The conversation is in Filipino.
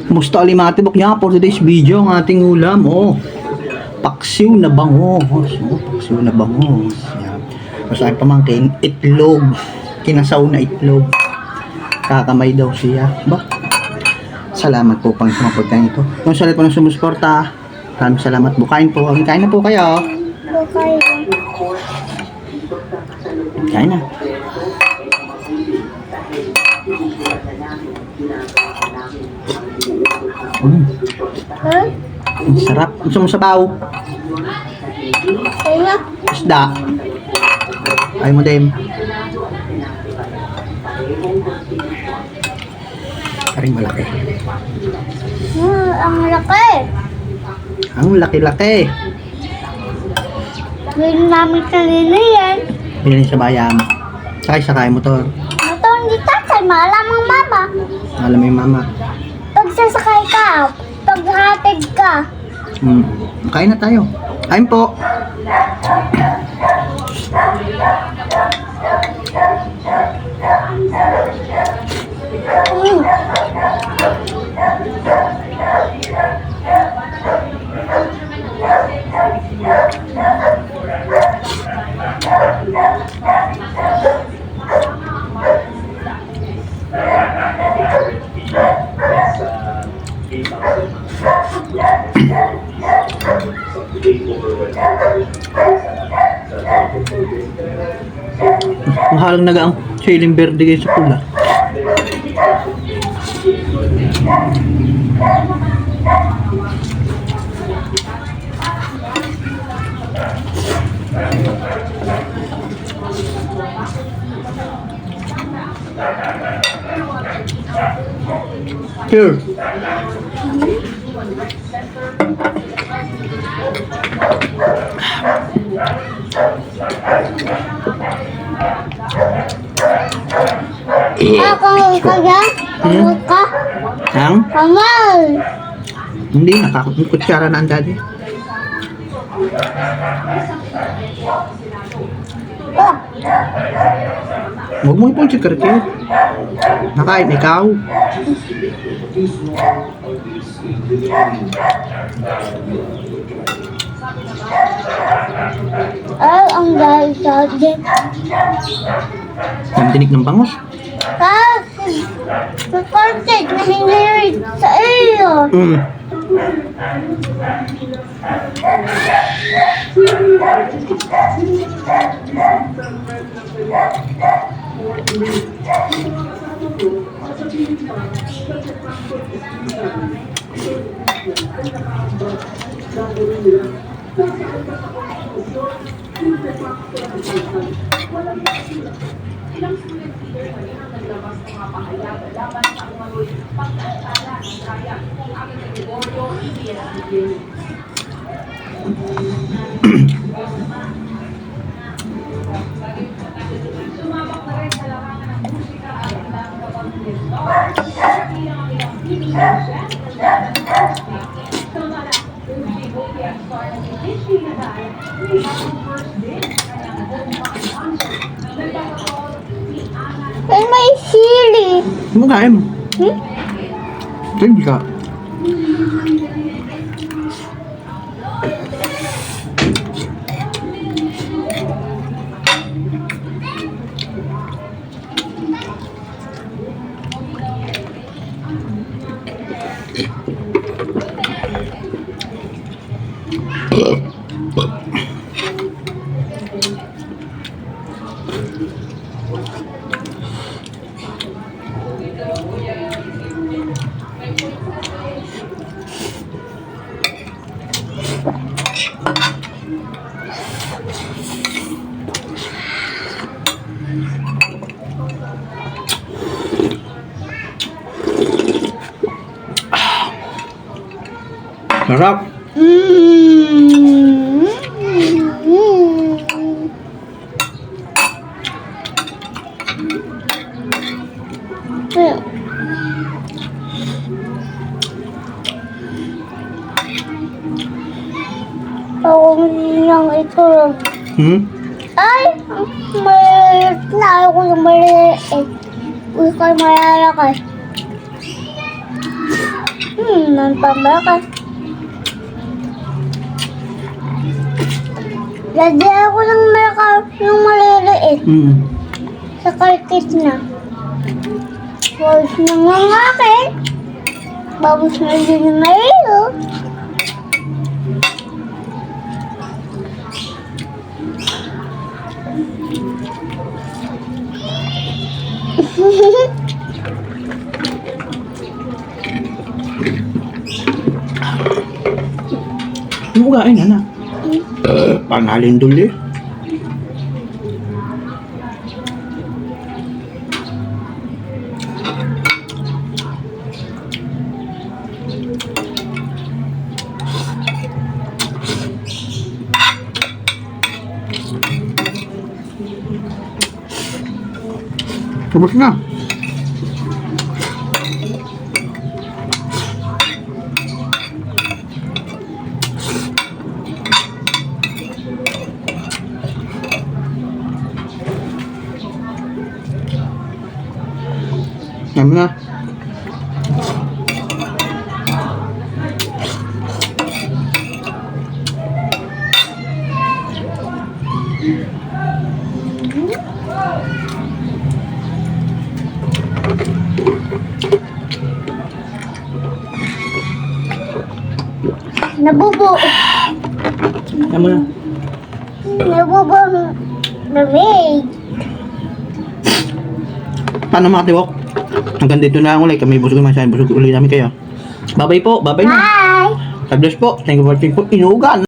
Musta alimatibok niya for today's video ang ating ulam. Paksiw na bangos. Paksiw na bangos. Yan. Tapos ay pamangkin, itlog. Kinasaw na itlog. Kakamay daw siya. Salamat po pang mga pagkain ito. Kung salit po ng sumusuporta, maraming salamat po. Kain po. Kain na po kayo. Kain na. Sarap. Gusto mo sabaw? Isda. Ayaw mo din. Karing malaki. Ang laki. Ang laki-laki. Gawin namin kanina yan. Pinili sa bayan. Sakay motor. Ito hindi tatay, maalam ang mama. Alam mo yung mama. Pag sasakay ka, paghatid ka. Kain na tayo. Kain po. Mahalang naga ang siling berde kayo sa pula. Here. Kakamay ka dyan? Kamay ka? Ang? Kamay! Hindi, kutsara na ang daddy. Huwag mo ipon si Karki. Nakain ikaw. Ay, ang dahil sa atin. Ang tinik ng bangos. Kasi, kapatid na hinirit sa iyo. Ay, may sili. Kumakain mo. Hindi ka. Sarap. Ako niyang ito. Ay, maliit na. Ayoko yung maliit. Uy, kay malalaki. ng pambakan. Lagi ako ng malaka, yung maliliit. Sa karkit na. Babos na nga nga akin. Babos na din yung malilo. Ano mo kain, anak? Panalindol eh. Tapos na. Tama na. Nabubo. Tama na. Nabubo. Lamig. Paano mga tiwok? Hanggang dito na lang ulit. Kami busog naman siya. Busog ulit namin kayo. Bye-bye po. Bye-bye na. Bye. God bless po. Thank you for watching po. Inuugan.